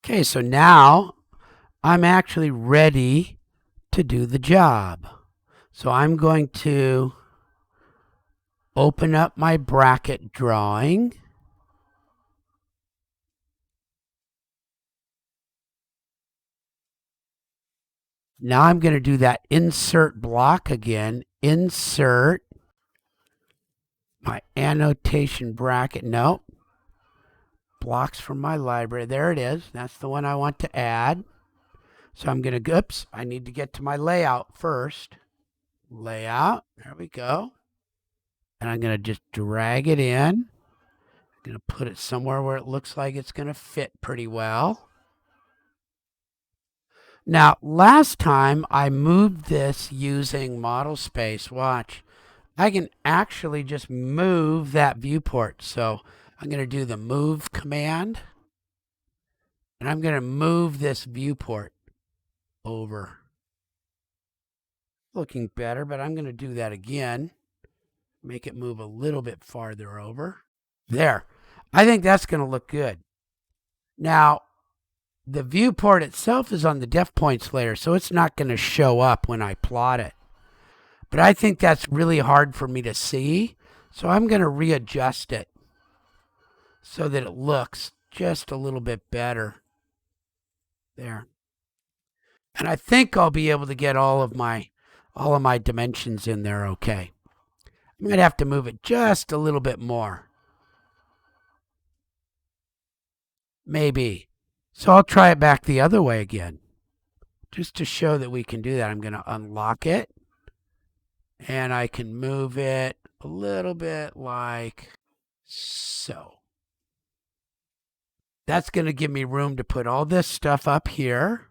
Okay, so now I'm actually ready to do the job. So I'm going to open up my bracket drawing. Now I'm going to do that insert block again. Insert my annotation bracket. No, blocks from my library. There it is. That's the one I want to add. So I'm going to, oops, I need to get to my layout first. Layout. There we go. And I'm going to just drag it in. I'm going to put it somewhere where it looks like it's going to fit pretty well. Now, last time I moved this using model space. Watch. I can actually just move that viewport. So I'm going to do the move command. And I'm going to move this viewport over. Looking better, but I'm going to do that again. Make it move a little bit farther over. There. I think that's going to look good. Now, the viewport itself is on the depth points layer, so it's not going to show up when I plot it. But I think that's really hard for me to see, so I'm going to readjust it so that it looks just a little bit better. There. And I think I'll be able to get all of my dimensions in there okay. I might have to move it just a little bit more. Maybe. So I'll try it back the other way again. Just to show that we can do that, I'm going to unlock it. And I can move it a little bit like so. That's going to give me room to put all this stuff up here.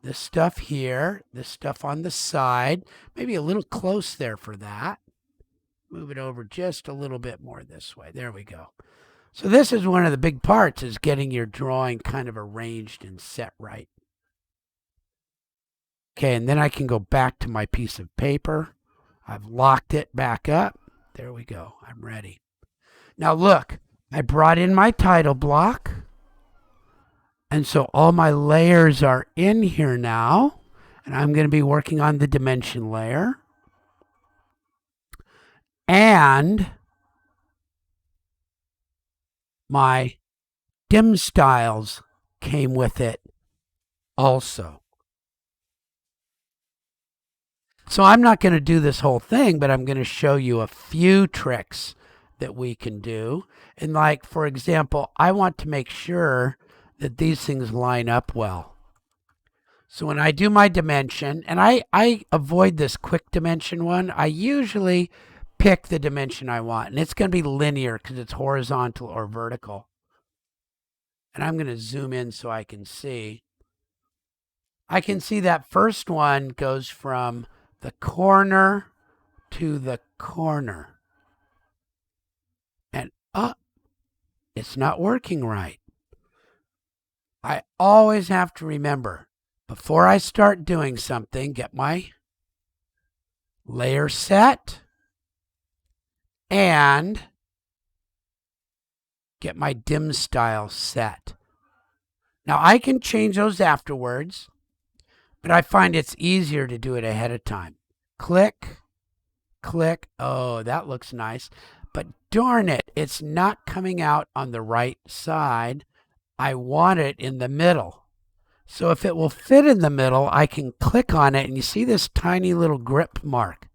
This stuff here. This stuff on the side. Maybe a little close there for that. Move it over just a little bit more this way. There we go. So this is one of the big parts, is getting your drawing kind of arranged and set right. Okay, and then I can go back to my piece of paper. I've locked it back up. There we go. I'm ready. Now look, I brought in my title block. And so all my layers are in here now. And I'm going to be working on the dimension layer. And my dim styles came with it also. So I'm not going to do this whole thing, but I'm going to show you a few tricks that we can do. And like, for example, I want to make sure that these things line up well. So when I do my dimension, and I avoid this quick dimension one, I usually pick the dimension I want. And it's going to be linear because it's horizontal or vertical. And I'm going to zoom in so I can see. I can see that first one goes from the corner to the corner. And it's not working right. I always have to remember, before I start doing something, get my layer set and get my dim style set. Now I can change those afterwards, but I find it's easier to do it ahead of time. Click, click. Oh, that looks nice. But darn it, it's not coming out on the right side. I want it in the middle. So if it will fit in the middle, I can click on it, and you see this tiny little grip mark.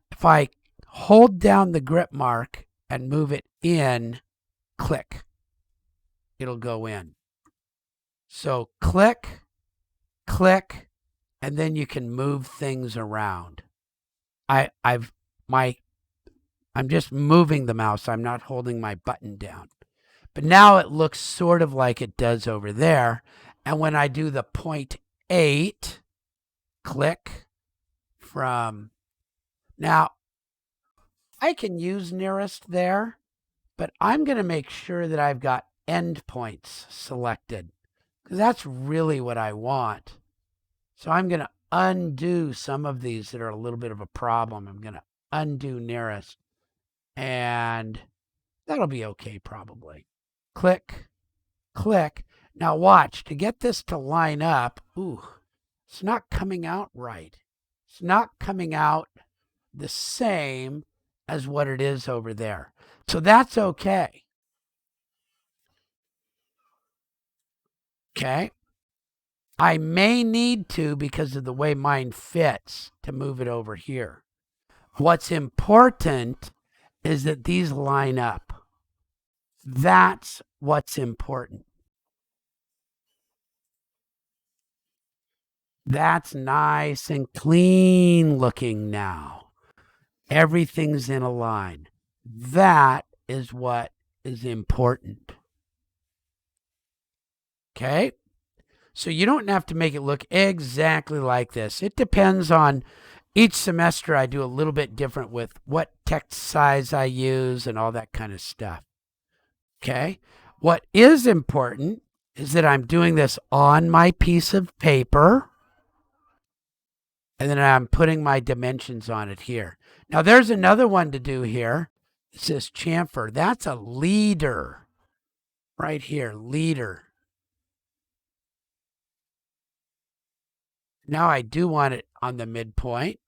If I hold down the grip mark and move it in, click, it'll go in. So click, click, and then you can move things around. I'm just moving the mouse. I'm not holding my button down. But now it looks sort of like it does over there. And when I do the 0.8, click from, now I can use nearest there, but I'm going to make sure that I've got endpoints selected, because that's really what I want. So I'm going to undo some of these that are a little bit of a problem. I'm going to undo nearest, and that'll be okay probably. Click, click. Now watch, to get this to line up, it's not coming out right. It's not coming out the same as what it is over there. So that's okay. Okay. I may need to, because of the way mine fits, to move it over here. What's important is that these line up. That's what's important. That's nice and clean looking now. Everything's in a line. That is what is important. Okay? So you don't have to make it look exactly like this. It depends on each semester. I do a little bit different with what text size I use and all that kind of stuff. Okay? What is important is that I'm doing this on my piece of paper, and then I'm putting my dimensions on it here. Now there's another one to do here. It says chamfer. That's a leader. Right here, leader. Now I do want it on the midpoint.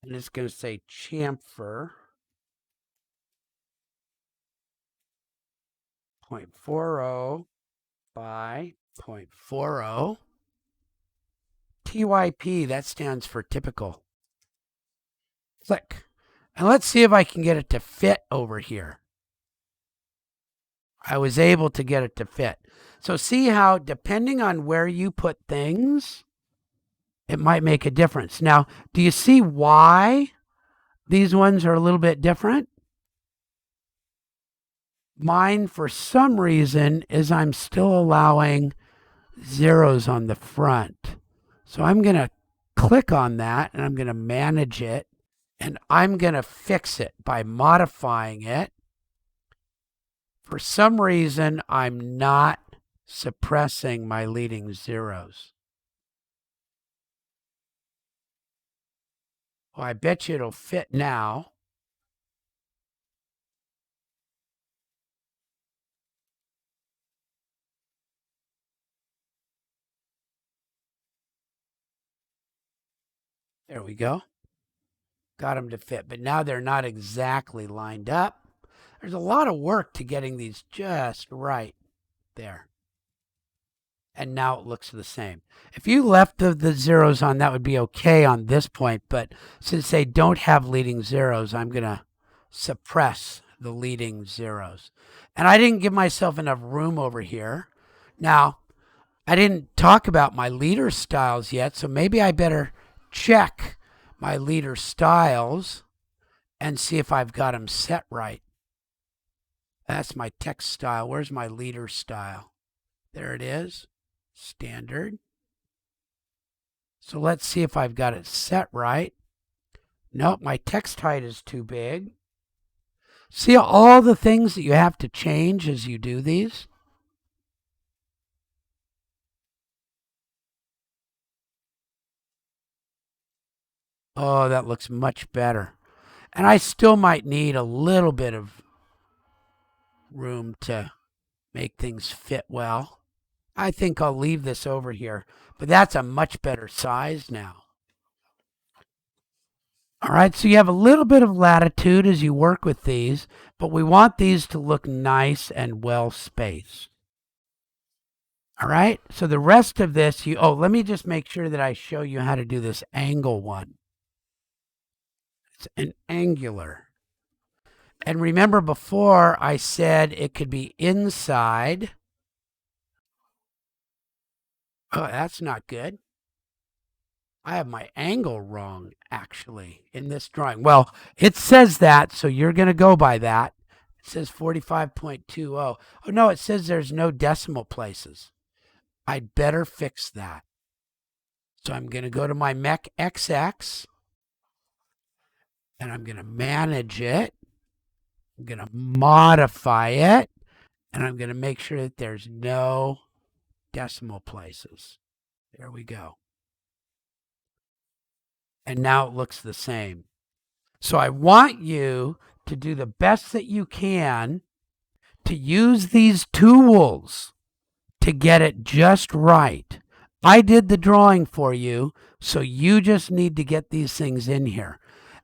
And it's going to say chamfer 0.40 by 0.40. TYP, that stands for typical. Click. And let's see if I can get it to fit over here. I was able to get it to fit. So see how, depending on where you put things, it might make a difference. Now, do you see why these ones are a little bit different? Mine, for some reason, is I'm still allowing zeros on the front. So I'm going to click on that and I'm going to manage it, and I'm going to fix it by modifying it. For some reason, I'm not suppressing my leading zeros. Well, I bet you it'll fit now. There we go. Got them to fit, but now they're not exactly lined up. There's a lot of work to getting these just right there. And now it looks the same. If you left the zeros on, that would be okay on this point, but since they don't have leading zeros, I'm going to suppress the leading zeros. And I didn't give myself enough room over here. Now, I didn't talk about my leader styles yet, so maybe I better check my leader styles and see if I've got them set right. That's my text style. Where's my leader style? There it is. Standard. So let's see if I've got it set right. Nope, my text height is too big. See all the things that you have to change as you do these? Oh, that looks much better. And I still might need a little bit of room to make things fit well. I think I'll leave this over here, but that's a much better size now. All right, so you have a little bit of latitude as you work with these, but we want these to look nice and well spaced. All right, so the rest of this, let me just make sure that I show you how to do this angle one. It's an angular. And remember before I said it could be inside. Oh, that's not good. I have my angle wrong, actually, in this drawing. Well, it says that, so you're going to go by that. It says 45.20. Oh, no, it says there's no decimal places. I'd better fix that. So I'm going to go to my Mech XX, and I'm going to manage it. I'm going to modify it, and I'm going to make sure that there's no decimal places. There we go. And now it looks the same. So I want you to do the best that you can to use these tools to get it just right. I did the drawing for you, so you just need to get these things in here.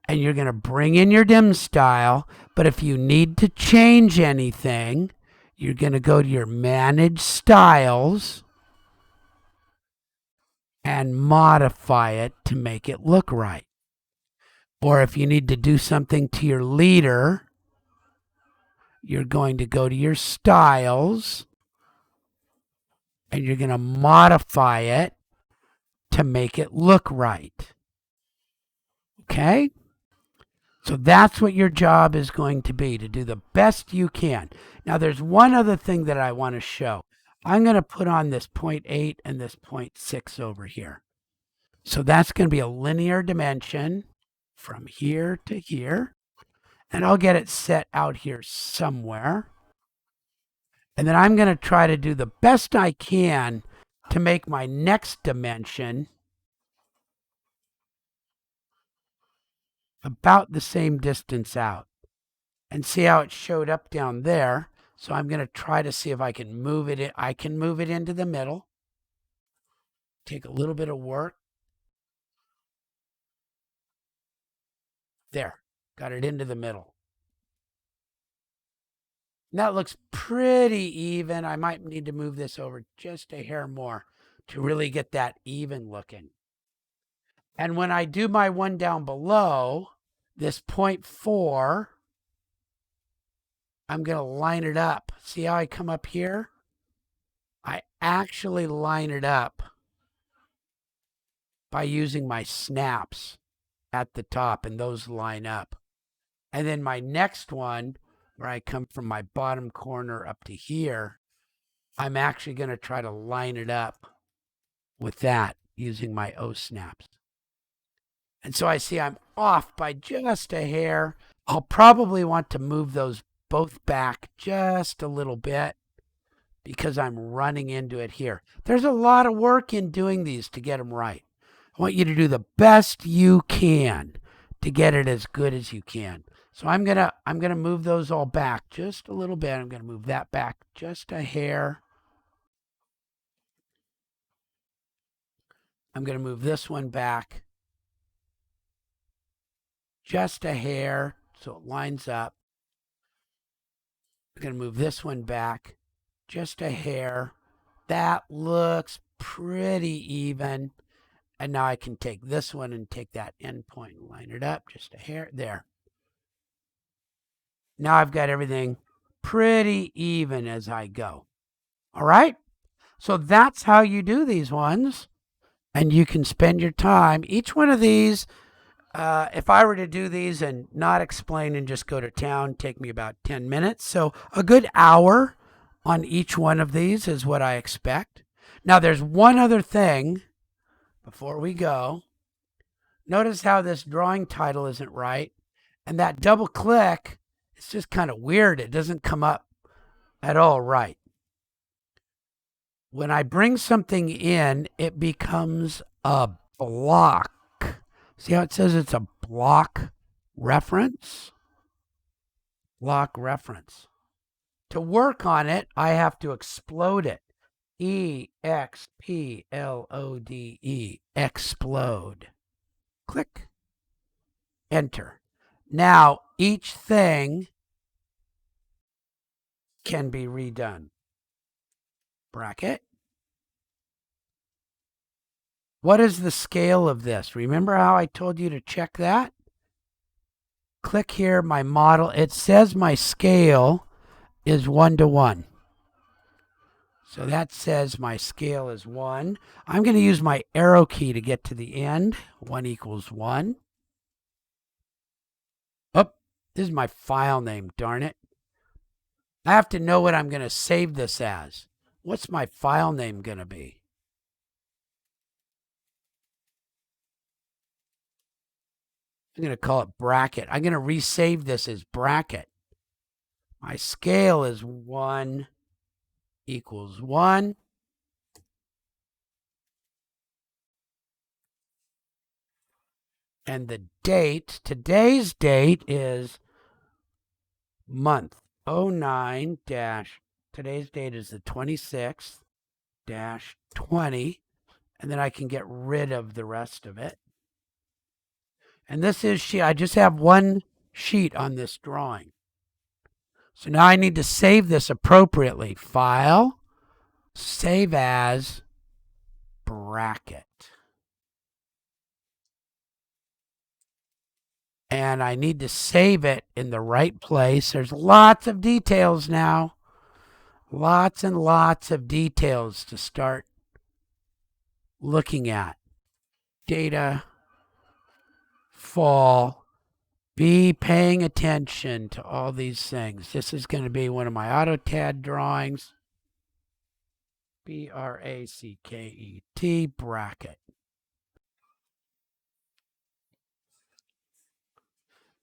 And you're going to bring in your dim style, but if you need to change anything, you're going to go to your Manage Styles and modify it to make it look right. Or if you need to do something to your leader, you're going to go to your Styles and you're going to modify it to make it look right. Okay? So that's what your job is going to be, to do the best you can. Now, there's one other thing that I want to show. I'm going to put on this 0.8 and this 0.6 over here. So that's going to be a linear dimension from here to here. And I'll get it set out here somewhere. And then I'm going to try to do the best I can to make my next dimension about the same distance out. And see how it showed up down there. So I'm going to try to see if I can move it in. I can move it into the middle. Take a little bit of work. There. Got it into the middle. And that looks pretty even. I might need to move this over just a hair more to really get that even looking. And when I do my one down below, this 0.4, I'm going to line it up. See how I come up here? I actually line it up by using my snaps at the top, and those line up. And then my next one, where I come from my bottom corner up to here, I'm actually going to try to line it up with that using my O snaps. And so I see I'm off by just a hair. I'll probably want to move those both back just a little bit because I'm running into it here. There's a lot of work in doing these to get them right. I want you to do the best you can to get it as good as you can. So I'm gonna move those all back just a little bit. I'm gonna move that back just a hair. I'm gonna move this one back just a hair so it lines up. I'm gonna move this one back just a hair. That looks pretty even. And now I can take this one and take that end point and line it up just a hair there. Now I've got everything pretty even as I go. All right? So that's how you do these ones. And you can spend your time. Each one of these, if I were to do these and not explain and just go to town, take me about 10 minutes. So a good hour on each one of these is what I expect. Now there's one other thing before we go. Notice how this drawing title isn't right. And that double click, it's just kind of weird. It doesn't come up at all right. When I bring something in, it becomes a block. See how it says it's a block reference? Block reference. To work on it, I have to explode it. E-X-P-L-O-D-E. Explode. Click. Enter. Now, each thing can be redone. Bracket. What is the scale of this? Remember how I told you to check that? Click here, my model. It says my scale is 1:1. So that says my scale is 1. I'm going to use my arrow key to get to the end. 1 equals 1. Oh, this is my file name, darn it. I have to know what I'm going to save this as. What's my file name going to be? I'm going to call it bracket. I'm going to resave this as bracket. My scale is 1 equals 1. And the date, today's date is month. 09 dash, today's date is the 26th dash 20, and then I can get rid of the rest of it. And this is I just have one sheet on this drawing. So now I need to save this appropriately. File, save as, bracket. And I need to save it in the right place. There's lots of details now. Lots and lots of details to start looking at. Data, fall, be paying attention to all these things. This is going to be one of my AutoCAD drawings. B-R-A-C-K-E-T, bracket.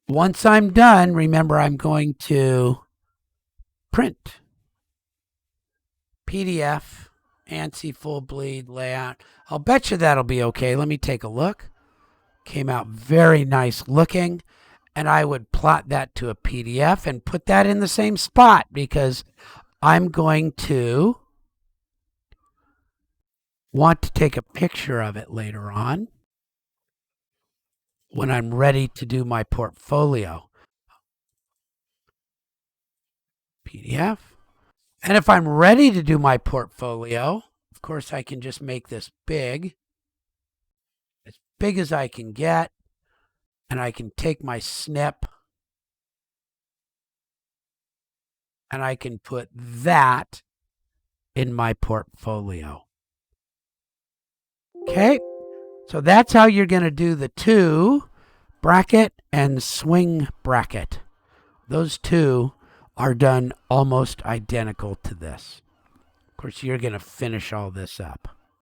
Once I'm done, remember I'm going to print. PDF, ANSI full bleed layout. I'll bet you that'll be okay. Let me take a look. Came out very nice looking. And I would plot that to a PDF and put that in the same spot because I'm going to want to take a picture of it later on when I'm ready to do my portfolio. PDF. And if I'm ready to do my portfolio, of course, I can just make this big as I can get. And I can take my snip and I can put that in my portfolio. Okay, so that's how you're going to do the two, bracket and swing bracket. Those two are done almost identical to this. Of course, you're going to finish all this up.